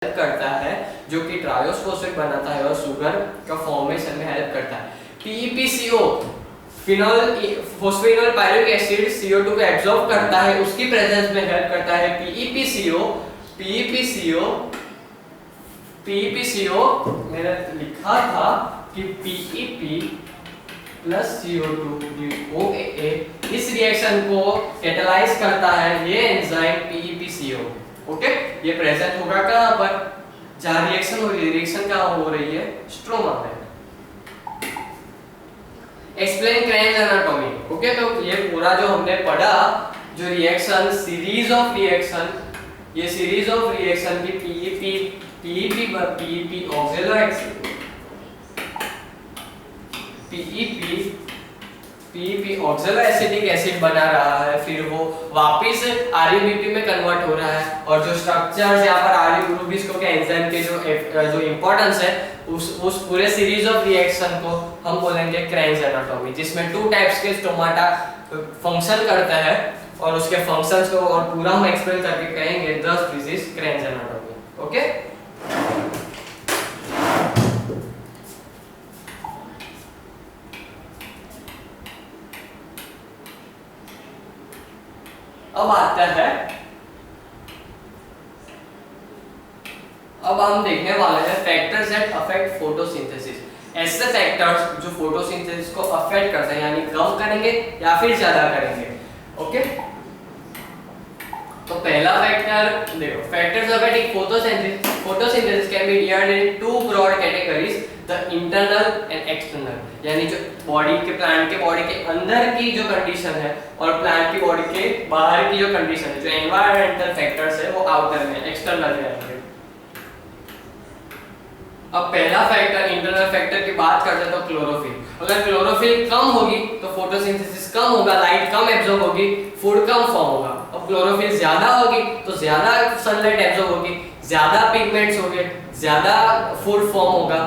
करता है, जो कि ट्रायोस फॉस्फेट बनाता है और शुगर का फॉर्मेशन में हेल्प करता है। PEPCO phenol phosphoenol pyruvic acid CO2 को एब्जॉर्ब करता है, उसकी प्रेजेंस में हेल्प करता है। PEPCO मैंने लिखा था कि PEP प्लस CO2 OAA इस रिएक्शन को कैटलाइज करता है ये एंजाइम PEPCO। ओके, ये प्रेजेंट होगा कहां पर, जहां रिएक्शन हो रही है। रिएक्शन कहां हो रही है, स्ट्रोमा में। Explain cranes anatomy. ओके, तो ये पूरा जो हमने पढ़ा, जो रिएक्शन सीरीज ऑफ रिएक्शन, ये सीरीज ऑफ रिएक्शन की PEP oxalo PEP oxalo acetic acid बना रहा है, फिर वो वापस RUBP में कन्वर्ट हो रहा है। और जो स्ट्रक्चर्स यहाँ पर RUBP के एंजाइम के जो इंपॉर्टेंस है, उस पूरे सीरीज ऑफ रिएक्शन को हम बोलेंगे क्रेन्स एनाटॉमी, जिसमें 2 टाइप्स के स्टोमाटा फंक्शन करता है और उसके फंक्शंस को और पूरा हम एक्सप्लेन करके कहेंगे दस this is cranes anatomy. Okay, अब हम देखने वाले हैं फैक्टर्स दैट अफेक्ट फोटोसिंथेसिस। ऐसे फैक्टर्स जो फोटोसिंथेसिस को अफेक्ट करते हैं, यानी कम करेंगे या फिर ज्यादा करेंगे। ओके, तो पहला फैक्टर देखो, factors affecting photosynthesis can be divided in 2 broad categories, the internal and external. यानी जो बॉडी के प्लांट के बॉडी के अंदर की जो कंडीशन है और प्लांट की बॉडी के बाहर की जो कंडीशन है, जो एनवायरमेंटल फैक्टर्स है वो आउटर में, एक्सटर्नल में आएंगे। अब पहला फैक्टर, इंटरनल फैक्टर की बात करते हैं तो क्लोरोफिल। अगर क्लोरोफिल कम होगी तो फोटोसिंथेसिस कम होगा, लाइट कम एब्जॉर्ब होगी, फूड कम फॉर्म होगा। अब क्लोरोफिल ज्यादा होगी तो ज्यादा सनलाइट एब्जॉर्ब होगी, ज्यादा पिगमेंट्स होंगे, ज्यादा फूड फॉर्म होगा।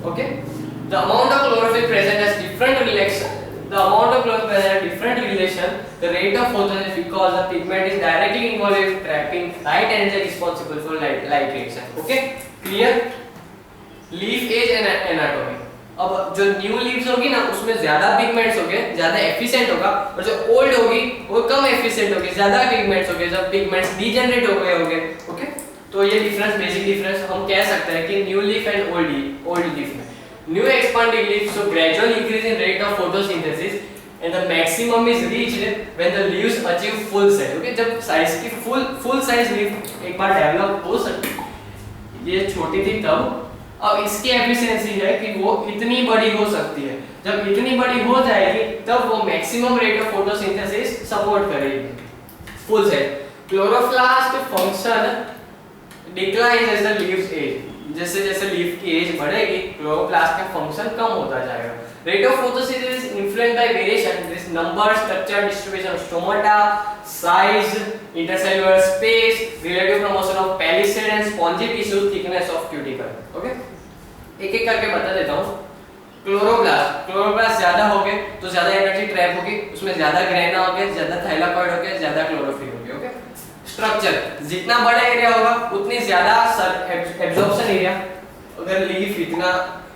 Okay, the amount of chlorophyll present has different relation, the amount of chlorophyll present has different relation, the rate of photosynthesis, because the pigment is directly involved in trapping light energy responsible for light reaction. Okay, clear? Leaf as anatomy. अब जो new leaves होगी ना, उसमें ज्यादा pigments होंगे, ज्यादा efficient होगा, और जो ओल्ड होगी वो कम एफिशिएंट होगी, ज्यादा पिगमेंट्स होंगे, जब पिगमेंट्स डीजेनरेट हो गए होंगे। ओके, तो ये डिफरेंस, बेसिक डिफरेंस हम कह सकते हैं कि new leaf and old leaf में। New expanding leaf show gradual increase in rate of photosynthesis and the maximum is reached when the leaves achieve full size. Okay, जब size की full size leaf एक बार develop हो सकती है, ये छोटी थी तब, अब इसकी एफिशिएंसी है कि वो इतनी बड़ी हो सकती है। जब इतनी बड़ी हो जाएगी तब वो maximum rate of photosynthesis support करेगी, full size. Chloroplast function decline as the leaves age, जैसे जैसे लीफ की एज बढ़ेगी क्लोरोप्लास्ट का फंक्शन कम होता जाएगा। Rate of photosynthesis influenced by variation this number, structure, distribution of stomata, size, intercellular space, relative promotion of palisade and spongy tissue, thickness of cuticle. Okay, एक एक करके बता देता हूं। क्लोरोप्लास्ट ज्यादा होगे तो ज्यादा एनर्जी ट्रैप होगी, उसमें ज्यादा ग्रेना होगे, ज्यादा थाइलाकॉइड होगे, ज्यादा क्लोरोफिल होगे। ओके, स्ट्रक्चर, जितना बड़ा एरिया होगा उतनी ज्यादा एब्जॉर्प्शन एरिया। अगर लीफ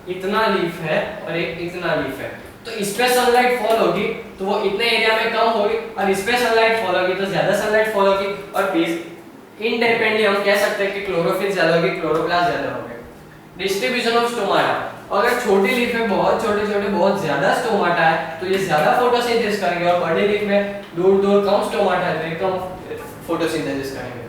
इतना लीफ है और एक इतना लीफ है, तो इस पे सनलाइट फॉल होगी तो वो इतने एरिया में कम होगी, और इस पे सनलाइट फॉल होगी तो ज्यादा सनलाइट फॉल होगी। और इनडिपेंडेंटली हम कह सकते हैं कि क्लोरोफिल ज्यादा होगी, क्लोरोप्लास्ट ज्यादा होगा। डिस्ट्रीब्यूशन ऑफ स्टोमाटा, अगर छोटी लीफ में बहुत छोटे बहुत ज्यादा स्टोमाटा है तो ये ज्यादा फोटोसिंथेसिस करेंगे, और बड़ी लीफ में दूर कम स्टोमाटा है तो ये कम फोटोसिंथेसिस करेंगे।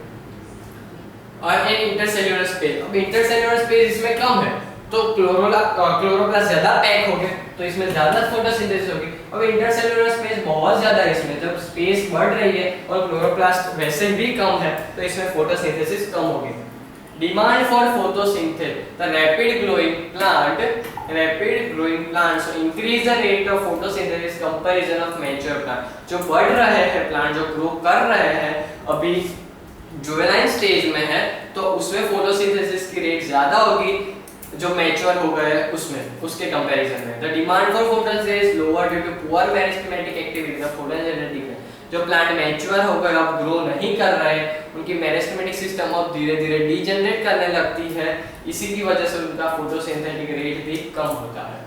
और इन इंटरसेल्युलर स्पेस, अब इंटरसेल्युलर स्पेस इसमें कम है तो क्लोरोप्लास्ट ज्यादा पैक हो गए तो इसमें ज्यादा फोटोसिंथेसिस होगी। अब इंटरसेल्युलर स्पेस बहुत ज्यादा है इसमें, जब स्पेस बढ़ रही है और क्लोरोप्लास्ट वैसे भी कम है तो इसमें फोटोसिंथेसिस कम होगी। Demand for photosynthesis, the rapid growing plants increase the rate of photosynthesis comparison of mature plant. जो बढ़ रहे हैं प्लांट, जो ग्रो कर रहे हैं, अभी जुवेनाइल स्टेज में है, तो उसमें फोटोसिंथेसिस की रेट ज्यादा होगी जो मैच्योर हो गए उसमें, उसके कंपैरिजन में। The demand for photosynthesis lower due to poor meristematic activity, the photosynthetic, जो प्लांट मैच्योर हो गए, अब ग्रो नहीं कर रहे, उनकी मेरिस्टेमेटिक सिस्टम अब धीरे धीरे डीजनरेट करने लगती है, इसी की वजह से उनका फोटोसिंथेटिक रेट भी कम होता है।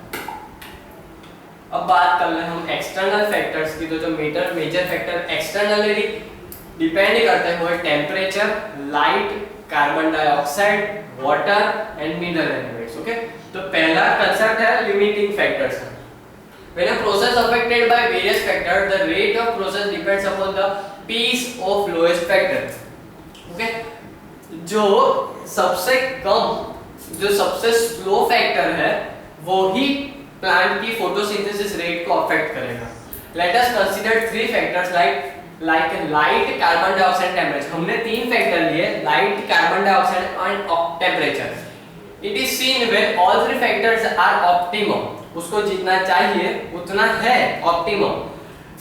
अब बात कर ले हम एक्सटर्नल फैक्टर्स की, तो जो मेजर फैक्टर एक्सटर्नली डिपेंड करते हैं वो है temperature, light, carbon dioxide, water and mineral elements. Okay, तो पहला कंसेप्ट है limiting factors. When a process affected by various factors, the rate of process depends upon the piece of lowest factor. Okay, जो सबसे slow factor है वो ही plant की photosynthesis rate को affect करेगा। Let us consider three factors like light, carbon dioxide, temperature. हमने तीन factor लिए, light, carbon dioxide and temperature. It is seen when all three factors are optimum, उसको जितना चाहिए उतना है optimum.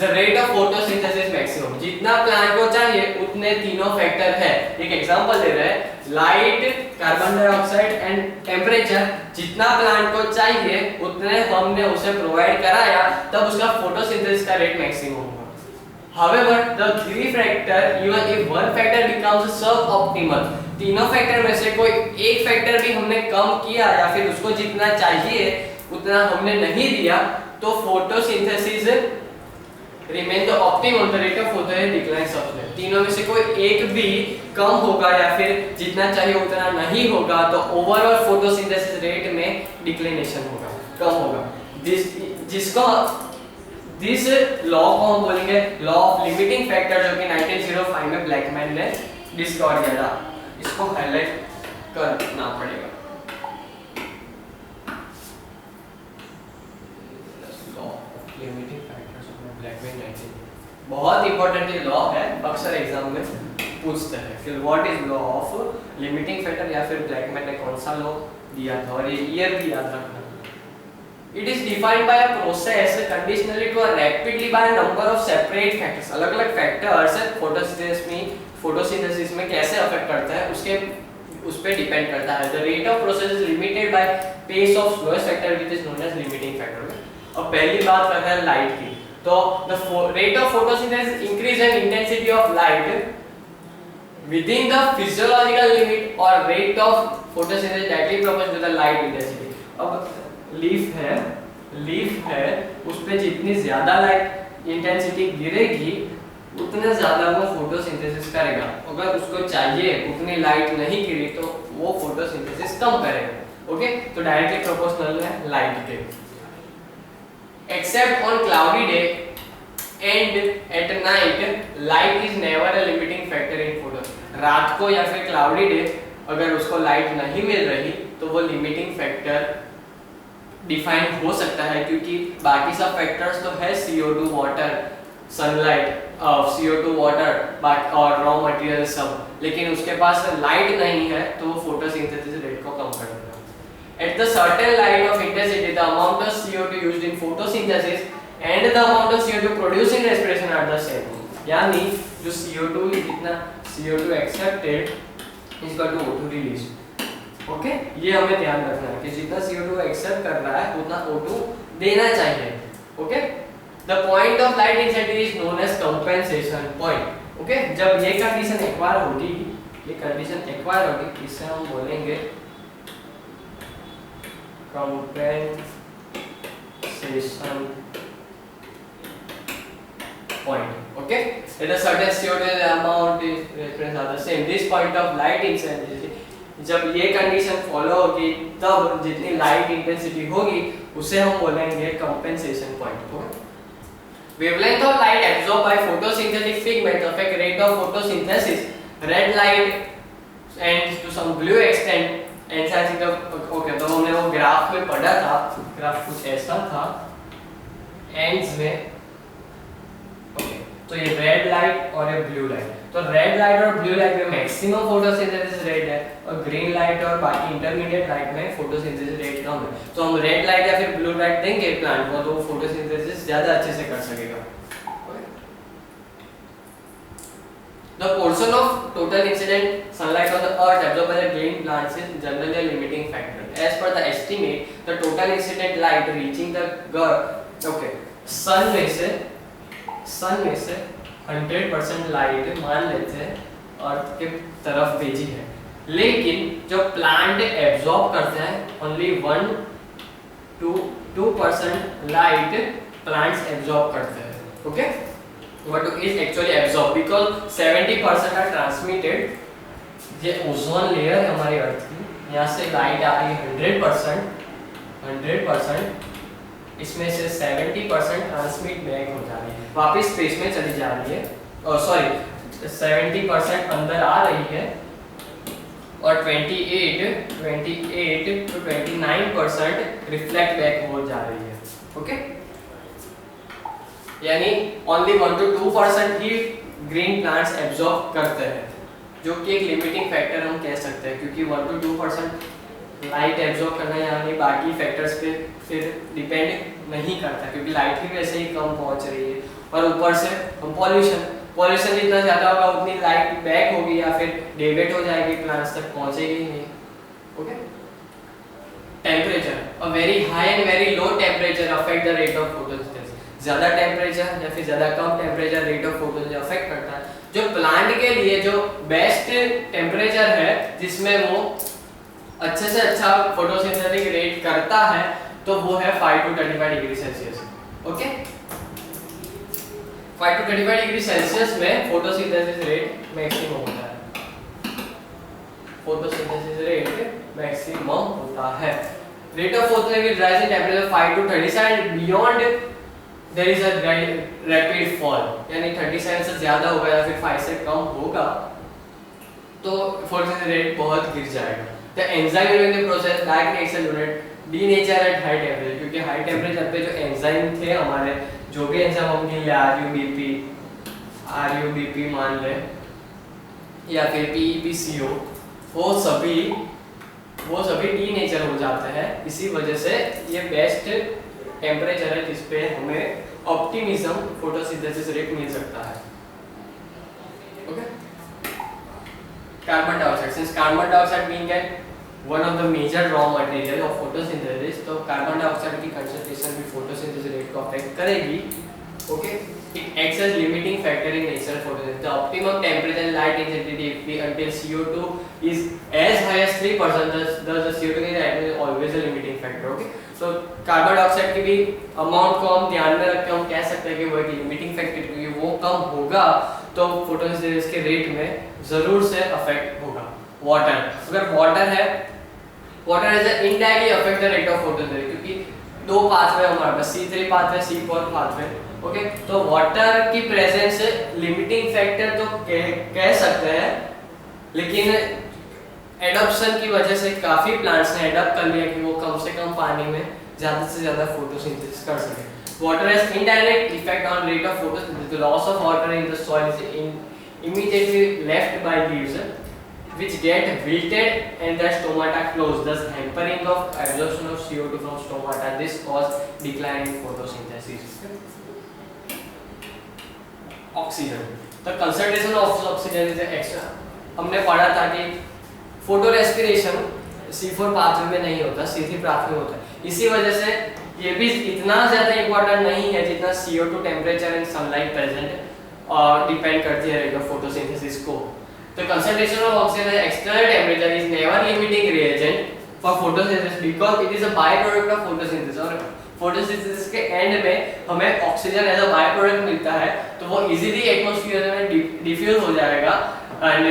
The rate of photosynthesis maximum, जितना plant को चाहिए उतने तीनों फैक्टर है। एक एग्जांपल दे रहे हैं, light, carbon dioxide and temperature, जितना प्लांट को चाहिए उतने हमने उसे प्रोवाइड कराया, तब उसका फोटोसिंथेसिस का रेट मैक्सिमम होगा। However, the three factor, even if one factor becomes suboptimal, तीनों फैक्टर में से कोई एक फैक्टर भी हमने कम किया या फिर उसको जितना चाहिए उतना हमने नहीं दिया, तो photosynthesis remain the optimum, the rate of photosynthesis decline सबसे। तीनों में से कोई एक भी कम होगा या फिर जितना चाहिए उतना नहीं होगा, तो ओवरऑल फोटोसिंथेसिस रेट में डिक्लिनेशन होगा, कम होगा। दिस लॉ को हम बोलेंगे लॉ ऑफ लिमिटिंग फैक्टर, जो कि 1905 में ब्लैकमैन ने डिस्कवर किया था। इसको हाईलाइट करना पड़ेगा। Law of limiting factors of Blackman 19, बहुत इंपॉर्टेंट ये लॉ है, अक्सर एग्जाम में पूछते हैं कि what is law of limiting factor, या फिर ब्लैकमैन ने कौन सा लॉ दिया था, और ये ईयर भी याद रखना। It is defined by a process conditionally to a rapidly by a number of separate factors. अलग-अलग फैक्टर्स फोटोसिंथेसिस में कैसे अफेक्ट करता है उस पे डिपेंड करता है। The rate of process is limited by pace of slowest factor which is known as limiting factor. अब पहली बात करते हैं लाइट की, तो the rate of photosynthesis increase and intensity of light within the physiological limit or rate of photosynthesis directly proportional to the light intensity. अब leaf है उस पे जितनी ज्यादा लाइट इंटेंसिटी गिरेगी उतना ज्यादा वो फोटोसिंथेसिस करेगा। अगर उसको चाहिए उतनी लाइट नहीं गिरी तो वो फोटोसिंथेसिस कम करेगा। ओके, तो डायरेक्टली प्रोपोर्शनल है लाइट के। Except on cloudy day and at night light is never a limiting factor in photo. रात को या फिर क्लाउडी डे अगर उसको लाइट नहीं मिल रही तो वो लिमिटिंग फैक्टर डिफाइन हो सकता है, क्योंकि बाकी सब फैक्टर्स तो है, CO2, water, sunlight, CO2, water और रॉ मटेरियल सब, लेकिन उसके पास लाइट नहीं है तो वो फोटोसिंथेसिस रेट को कम कर देगा। At the certain light of intensity the amount of CO2 used in photosynthesis and the amount of CO2 produced in respiration are the same. यानी जो CO2 जितना CO2 accepted is equal to O2 release. Okay, ये हमें ध्यान रखना है कि जितना CO2 एक्सेप्ट कर रहा है उतना O2 देना चाहिए। Okay, the point of light intensity is known as compensation point. Okay, जब ये कंडीशन एक्वायर होगी, इसे हम बोलेंगे compensation point. Okay, let a certain CO2 amount is reference are the same. This point of light intensity, जब ये condition follow होगी तब जितनी लाइट इंटेंसिटी होगी उसे हम बोलेंगे compensation point. Wavelength of light absorb by photosynthetic pigment affect rate of photosynthesis, red light and to some blue extent and okay, तो हमने वो ग्राफ में पढ़ा था, ग्राफ कुछ ऐसा था एंड्स में। ओके, तो ये रेड लाइट और ये ब्लू लाइट, तो रेड लाइट और ब्लू लाइट में मैक्सिमम फोटोसिंथेसिस रेट है और ग्रीन लाइट और बाकी इंटरमीडिएट लाइट में फोटोसिंथेसिस रेट कम है। तो हम रेड लाइट या फिर ब्लू लाइट देंगे प्लांट को तो वो फोटोसिंथेसिस ज्यादा अच्छे से कर सकेगा। The portion of total incident sunlight on the earth absorbed by the green plants is generally a limiting factor. As per the estimate, the total incident light reaching the sun में से 100% light मान लेते हैं अर्थ के तरफ भेजी है, लेकिन जो प्लांट एब्जॉर्ब करता है ओनली 1-2% लाइट प्लांट्स एब्जॉर्ब करते हैं. Okay, what is actually absorbed because 70% are transmitted. ये ओजोन लेयर है हमारी अर्थ की, यहाँ से लाइट आ रही है 100%, इसमें से 70% ट्रांसमिट बैक हो जा रही है, वापस स्पेस में चली जा रही है, सॉरी 70% अंदर आ रही है और 28 to 29% रिफ्लेक्ट बैक हो जा रही है. ओके, यानी ओनली 1-2% ही ग्रीन प्लांट्स एब्जॉर्ब करते हैं, जो कि एक लिमिटिंग फैक्टर हम कह सकते हैं, क्योंकि 1-2% लाइट एब्जॉर्ब करना यानी बाकी फैक्टर्स पे फिर डिपेंड नहीं करता, क्योंकि लाइट ही वैसे ही कम पहुंच रही है और ऊपर से हम पॉल्यूशन जितना ज़्यादा होगा उतनी लाइट बैक होगी या फिर डेविएट हो जाएगी, प्लांट्स तक पहुंचेगी ही नहीं. Okay, temperature, a very high and very low temperature affect the rate of photosynthesis. ज़्यादा टेम्परेचर या फिर ज़्यादा कम temperature rate of photosynthesis affect करता है. जो प्लांट के लिए जो बेस्ट टेम्परेचर है जिसमें वो अच्छे से अच्छा फोटोसिंथेटिक रेट करता है, तो वो है 5 to 35 degree Celsius. Okay, 5 to 35 degree Celsius में फोटोसिंथेसिस रेट मैक्सिमम होता है. फोटोसिंथेसिस रेट मैक्सिमम होता है. Rate of photosynthesis rise in temperature 5 to 37 and beyond their is a rapid fall, यानी 37 से ज्यादा होगा या फिर 5 से कम होगा तो फोटोसिंथेसिस रेट बहुत गिर जाएगा. The enzyme during the process back nature unit denature at high temperature, क्योंकि हाई टेम्परेचर पे जो एंजाइम थे हमारे, जो भी एंजाइम हम गिन ले आरयूबीपी मान ले या फिर पीईपीसीओ, वो सभी डीनेचर हो जाते हैं. इसी वजह से ये बेस्ट टेम्परेचर है जिस पे हमें ऑप्टिमिज्म फोटोसिंथेसिस रेट मिल सकता है. Okay, carbon dioxide, since carbon dioxide being one of the major raw material of photosynthesis, तो कार्बन डाइऑक्साइड की कंसंट्रेशन भी फोटोसिंथेसिस रेट को अफेक्ट करेगी. Okay, it acts as limiting factor in natural photosynthesis. The optimum temperature and light intensity until CO2 is as high as 3%, thus the CO2 is always a limiting factor. Okay, so carbon dioxide की भी amount को हम ध्यान में रख के हम कह सकते हैं कि वो एक लिमिटिंग फैक्टर, क्योंकि वो कम होगा तो फोटोसिंथेसिस के रेट में जरूर से अफेक्ट होगा. वाटर, अगर वाटर है, water is indirectly affect the rate of photosynthesis, क्योंकि दो पाथवे हमारे पास, C3 pathway, C4 pathway. Okay, तो वाटर की प्रेजेंस लिमिटिंग फैक्टर तो कह सकते हैं, लेकिन एडॉप्शन की वजह से काफी प्लांट्स ने एडॉप्ट कर लिया कि वो कम से कम पानी में ज्यादा से ज्यादा फोटोसिंथेसिस कर सके. Water has indirect effect on rate of photosynthesis. The loss of water in the soil is immediately left by leaves which get wilted and the stomata close, thus hampering of absorption of CO2 from stomata. This cause decline in photosynthesis. Oxygen, the concentration of oxygen is extra. हमने पढ़ा था कि photo respiration C4 pathway में नहीं होता, C3 pathway में होता है. इसी वजह से ये भी इतना ज्यादा इंपॉर्टेंट नहीं है जितना CO2 temperature and sunlight present और डिपेंड करती है रेट ऑफ फोटोसिंथेसिस को. The concentration of oxygen at external temperature is never limiting reagent for photosynthesis because it is a byproduct of photosynthesis. और फोटोसिंथेसिस के end में हमें oxygen as a byproduct मिलता है, तो वो इजीली एटमॉस्फेयर में डिफ्यूज हो जाएगा. And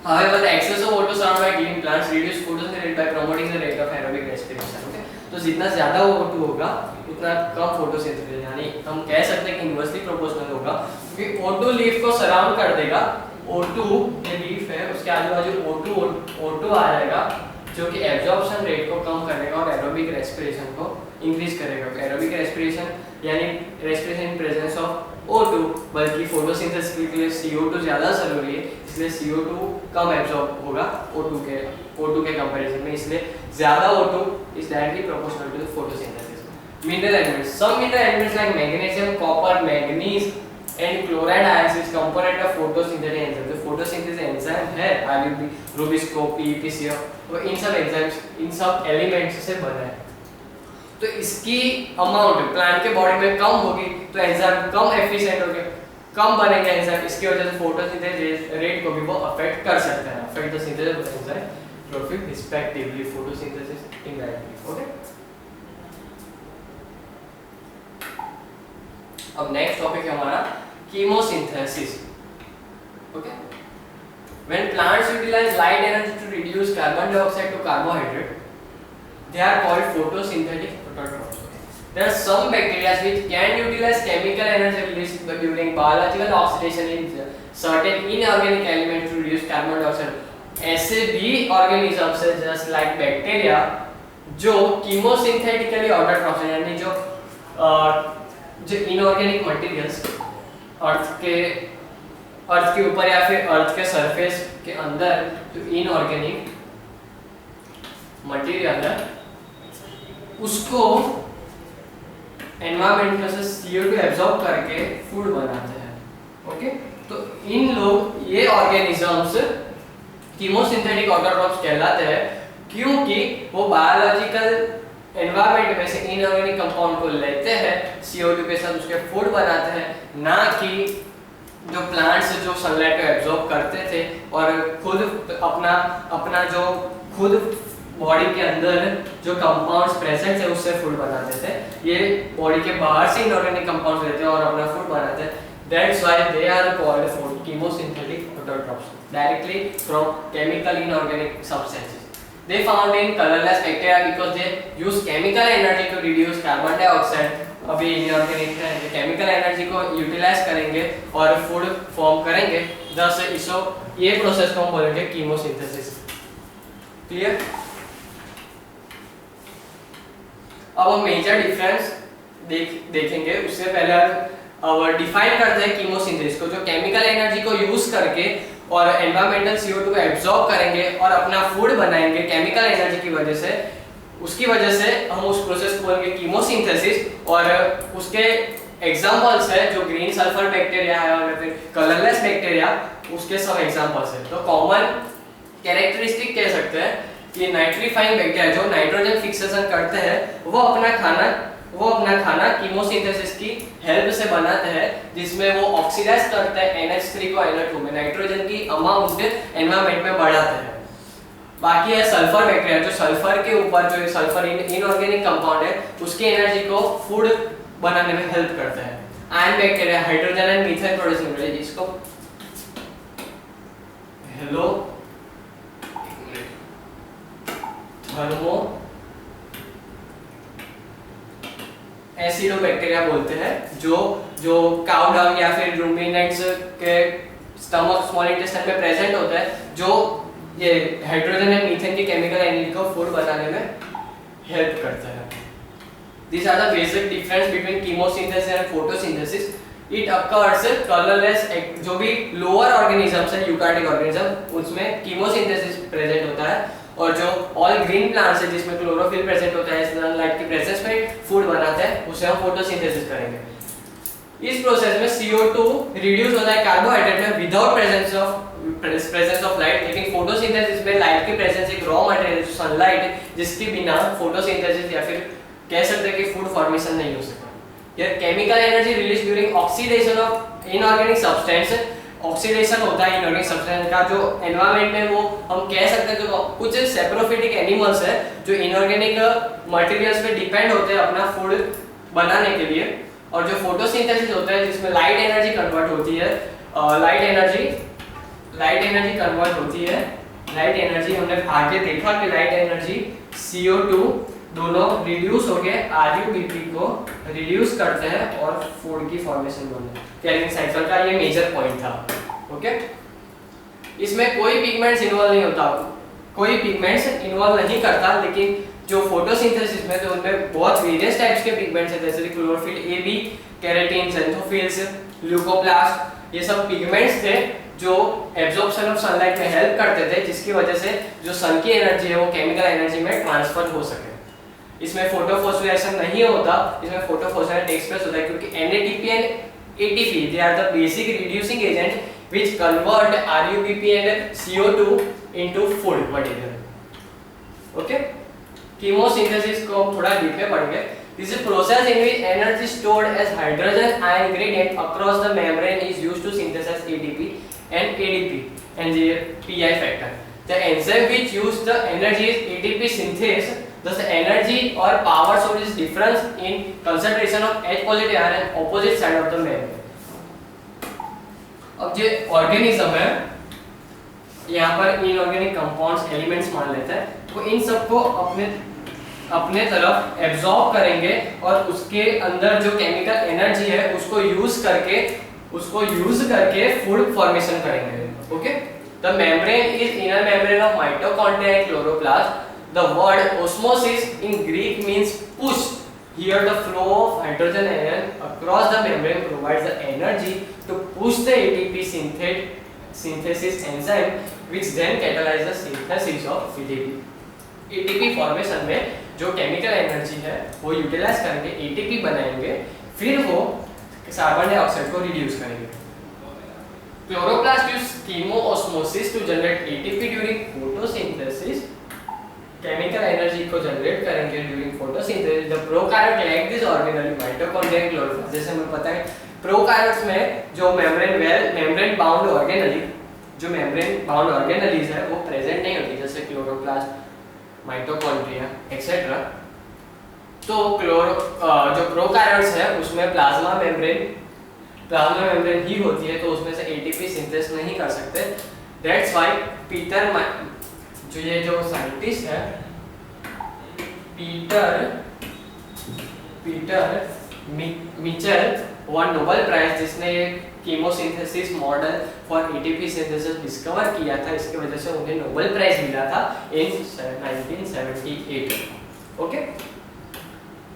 however the excess of O2 surrounded by green plants reduce photosynthesis by promoting the rate of aerobic respiration. Okay, तो जितना ज्यादा O2 होगा उतना कम फोटोसिंथेसिस, यानी हम कह सकते हैं कि इनवर्सली प्रोपोर्शनल होगा, क्योंकि O2 लीफ को सराउंड कर देगा. O2 ये लीफ है, उसके आजू बाजू O2 आ जाएगा, जो कि एब्जॉर्प्शन रेट को कम करेगा और एरोबिक रेस्पिरेशन को इंक्रीज करेगा. एरोबिक रेस्पिरेशन यानी respiration in presence of O2, बल्कि फोटोसिंथेसिस के लिए CO2 ज़्यादा ज़रूरी है, इसलिए CO2 कम एब्जॉर्ब होगा O2 के कंपैरिजन में, इसलिए ज़्यादा O2 is directly proportional to the photosynthesis. Mineral elements, some mineral elements like magnesium, copper, manganese and chloride ions is component of photosynthetic enzyme. जो photosynthesis enzyme है IUP, Rubisco, PEPCO, वो इन सब elements से बना है. तो इसकी अमाउंट प्लांट के बॉडी में कम होगी तो एंजाइम कम एफिशिएंट होंगे, कम बनेंगे एंजाइम, इसकी वजह से फोटोसिंथेसिस रेट को भी वो अफेक्ट कर सकते हैं, affect the synthesis of enzyme chlorophyll respectively photosynthesis indirectly. Okay, अब नेक्स्ट टॉपिक है हमारा chemosynthesis. Okay, when plants utilize light energy to reduce carbon dioxide to carbohydrate, they are called photosynthetic autotrophs. There are some bacteria which can utilize chemical energy released during biological oxidation in certain inorganic elements to reduce carbon dioxide. ऐसे भी organisms है just like bacteria जो chemosynthetically autotrophs हैं, यानी जो inorganic materials अर्थ के ऊपर या फिर अर्थ के सरफेस के अंदर जो इनऑर्गेनिक मटेरियल है उसको एनवायरमेंट से CO2 एब्जॉर्ब करके फूड बनाते हैं। ओके, तो इन लोग ये ऑर्गेनिजम्स कीमोसिंथेटिक ऑटोट्रॉफ्स कहलाते हैं क्योंकि वो बायोलॉजिकल एनवायरमेंट में से इनऑर्गेनिक कंपाउंड को लेते हैं, CO2 के साथ उसके फूड बनाते हैं, ना कि जो प्लांट्स जो सनलाइट को एब्जॉर्ब करते थे और खुद अपना जो खुद बॉडी के अंदर जो कंपाउंड्स प्रेजेंट है उससे फूड बनाते थे। ये बॉडी के बाहर से इनऑर्गेनिक कंपाउंड्स लेते हैं और अपना फूड बनाते हैं। That's why they are called chemosynthetic autotrophs directly from chemical inorganic substances. They found in colorless bacteria because they use chemical energy to reduce carbon dioxide. अभी इनऑर्गेनिक है, ये केमिकल एनर्जी को यूटिलाइज करेंगे और food form करेंगे, thus इसको ये process को हम बोलेंगे कीमोसिंथेसिस। क्लियर? अब हम मेजर डिफरेंस देखेंगे, उससे पहले अब डिफाइन करते हैं कीमोसिंथेसिस को, जो केमिकल एनर्जी को यूज करके और एनवायरमेंटल CO2 को एब्जॉर्ब करेंगे और अपना फूड बनाएंगे केमिकल एनर्जी की वजह से। उसकी वजह से हम उस प्रोसेस को बोलेंगे कीमोसिंथेसिस। और उसके एग्जांपल्स है जो ग्रीन सल्फर बैक्टीरिया है और फिर कलरलेस बैक्टीरिया, उसके सब एग्जांपल्स है। तो कॉमन कैरेक्टरिस्टिक कह सकते हैं कि नाइट्रीफाइंग बैक्टीरिया जो नाइट्रोजन फिक्सेशन करते हैं वो अपना खाना कीमोसिंथेसिस की हेल्प से बनाते हैं, जिसमें वो ऑक्सीडाइज करते हैं NH3 को NO2 में, नाइट्रोजन की अमाउंट एनवायरनमेंट में बढ़ाते हैं। बाकी है सल्फर बैक्टीरिया जो सल्फर के ऊपर जो सल्फर इनऑर्गेनिक कंपाउंड है उसकी एनर्जी को फूड बनाने में हेल्प करते हैं। Ion bacteria hydrogen and methane producing bacteria, जिसको हेलो थर्मो एसिडोबैक्टीरिया बोलते हैं, जो काउ डंग या फिर रूमिनेंट्स के स्टमक स्मॉल इंटेस्टाइन में प्रेजेंट होता है, जो ये हाइड्रोजन एंड मीथेन के केमिकल एनर्जी को फूड बनाने में हेल्प करता है। These are the basic difference between chemosynthesis and photosynthesis. It occurs colorless, जो भी लोअर ऑर्गेनिजम्स है यूकार्योटिक ऑर्गेनिज्म उसमें कीमोसिंथेसिस प्रेजेंट होता है, और जो ऑल ग्रीन प्लांट्स है जिसमें क्लोरोफिल प्रेजेंट होता है, सनलाइट की प्रेजेंस में फूड बनाते हैं, उसे हम फोटोसिंथेसिस करेंगे। इस प्रोसेस में CO2 रिड्यूस होता है कार्बोहाइड्रेट में विदाउट प्रेजेंस ऑफ लाइट, लेकिन फोटोसिंथेसिस में लाइट की प्रेजेंस एक रॉ मटेरियल सनलाइट, जिसके बिना फोटोसिंथेसिस या फिर कह सकते हैं कि फूड फॉर्मेशन नहीं हो सकता। यह chemical energy release during oxidation of inorganic substance, oxidation होता है इनऑर्गेनिक सब्सटेंस का जो एनवायरनमेंट में, वो हम कह सकते हैं जो कुछ सेप्रोफिटिक एनिमल्स है जो इनऑर्गेनिक मटेरियल्स पे डिपेंड होते हैं अपना फूड बनाने के लिए, और जो फोटोसिंथेसिस होता है जिसमें लाइट एनर्जी कन्वर्ट होती है, लाइट एनर्जी हमने आगे देखा कि लाइट एनर्जी CO2 दोनों रिड्यूस होके RuBP को रिड्यूस करते हैं और फूड की फॉर्मेशन बनती है। कैल्विन साइकिल का ये मेजर पॉइंट था। ओके, इसमें कोई पिगमेंट्स इन्वॉल्व नहीं होता, कोई पिगमेंट्स इन्वॉल्व नहीं करता, लेकिन जो फोटोसिंथेसिस में तो उनमें बहुत वेरियस टाइप्स के पिगमेंट्स हैं, जैसे chlorophyll A, B, keratin, xanthophylls, leucoplast, ये सब पिगमेंट्स थे जो एब्जॉर्प्शन ऑफ सनलाइट में हेल्प करते थे, जिसकी वजह से जो सन की एनर्जी है वो केमिकल एनर्जी में ट्रांसफर हो सके। इसमें फोटोफॉस्फोरेशन नहीं होता, इसमें फोटोफॉस्फोरेशन टेक्स प्लेस होता है क्योंकि NADP and ATP they are the basic reducing agent which convert RuBP and CO2 into food material। Okay, chemosynthesis को हम थोड़ा डीप में पढ़ेंगे। This is process in which energy stored as hydrogen ion gradient across the membrane is used to synthesize ATP and ADP and the PI factor. The enzyme which use the energy is ATP synthase. Thus the energy or power source is difference in concentration of H positive ion and opposite side of the membrane. अब जो organism है यहाँ पर inorganic compounds elements मान लेते हैं, तो इन सबको अपने तरफ एब्जॉर्ब करेंगे और उसके अंदर जो केमिकल एनर्जी है उसको यूज करके फूड फॉर्मेशन करेंगे. Okay, the membrane is inner membrane of mitochondria and chloroplast. The word osmosis in Greek means push. Here the flow of hydrogen ion across the membrane provides the energy to push the ATP synthesis enzyme which then catalyze the synthesis of ATP. ATP formation में जो chemical energy है वो utilise करके ATP बनाएंगे, फिर वो carbon dioxide को reduce करेंगे. Chloroplast use chemiosmosis to generate ATP during photosynthesis. Chemical energy को जनरेट करेंगे during photosynthesis. The prokaryote like this organelle mitochondria and chloroplast. जैसे हमें पता है प्रोकैरियोट्स में जो मेम्ब्रेन बाउंड ऑर्गेनेलीज है वो प्रेजेंट नहीं होती, जैसे क्लोरोप्लास्ट, माइटोकॉन्ड्रिया एक्सेट्रा. तो जो प्रोकैरियोट्स है उसमें प्लाज्मा मेम्ब्रेन ही होती है, तो उसमें से ATP सिंथेसिस नहीं कर सकते. दैट्स व्हाई जो ये जो साइंटिस्ट है Peter Mitchell won Nobel prize, जिसने chemosynthesis model for ATP synthesis discover किया था, इसकी वजह से उन्हें नोबेल प्राइज मिला था इन 1978. ओके,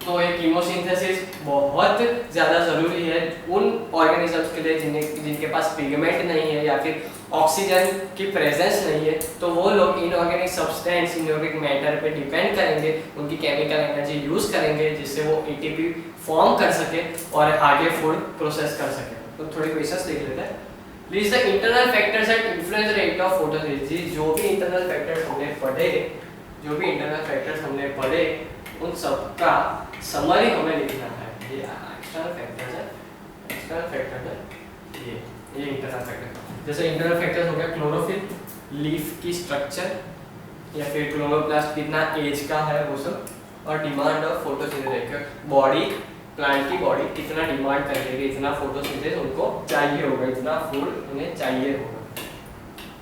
तो ये कीमोसिंथेसिस बहुत ज़्यादा ज़रूरी है उन ऑर्गेनिजम्स के लिए जिनके पास पिगमेंट नहीं है या फिर ऑक्सीजन की प्रेजेंस नहीं है. तो वो लोग इनऑर्गेनिक सब्सटेंस, इनऑर्गेनिक मैटर पे डिपेंड करेंगे, उनकी केमिकल एनर्जी यूज़ करेंगे जिससे वो ATP फॉर्म कर सके और आगे फूड प्रोसेस कर सके. तो थोड़ी क्वेश्चंस देख लेते हैं. Please the internal factors that influence the rate of photosynthesis. जो भी इंटरनल फैक्टर्स हमने पढ़े उन सब का समरी हमें लिखना है. ये एक्सटर्नल फैक्टर्स है, ये इंटरनल फैक्टर. जैसे इंटरनल फैक्टर्स हो गया क्लोरोफिल, लीफ की स्ट्रक्चर या फिर क्लोरोप्लास्ट कितना एज का है वो सब, और demand of photosynthesis. Body, plant की बॉडी कितना डिमांड करेगी, इतना फोटोसिंथेसिस उनको चाहिए होगा, इतना फूड उन्हें चाहिए होगा.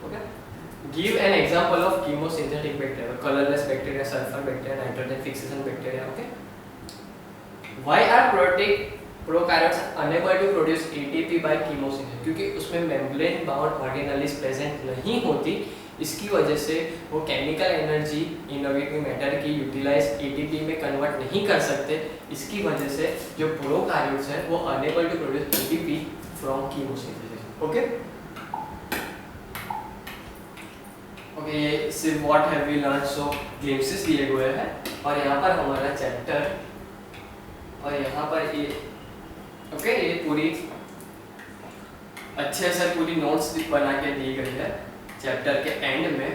Okay, give an example of chemosynthetic bacteria. Colourless bacteria, sulphur bacteria, nitrogen fixation bacteria. Okay, why are prokaryotes unable to produce ATP by chemosynthesis. क्योंकि उसमें मेम्ब्रेन बाउंड ऑर्गेनेल्स प्रेजेंट नहीं होती, इसकी वजह से वो केमिकल एनर्जी इनऑर्गेनिक मैटर की utilise ATP में कन्वर्ट नहीं कर सकते. इसकी वजह से जो प्रोकैरियोट्स है वो unable to produce ATP from chemosynthesis. Okay, ये सिर्फ what have we learn, so glimpses दिए हुए हैं और यहाँ पर हमारा चैप्टर, और यहाँ पर ये ओके ये पूरी अच्छे से पूरी नोट्स बना के दी गई है चैप्टर के एंड में,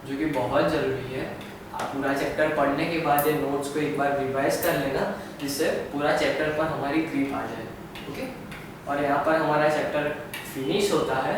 जो कि बहुत ज़रूरी है. आप पूरा चैप्टर पढ़ने के बाद ये नोट्स को एक बार रिवाइज कर लेना, जिससे पूरा चैप्टर पर हमारी ग्रिप आ जाए. ओके, और यहाँ पर हमारा चैप्टर फिनिश होता है.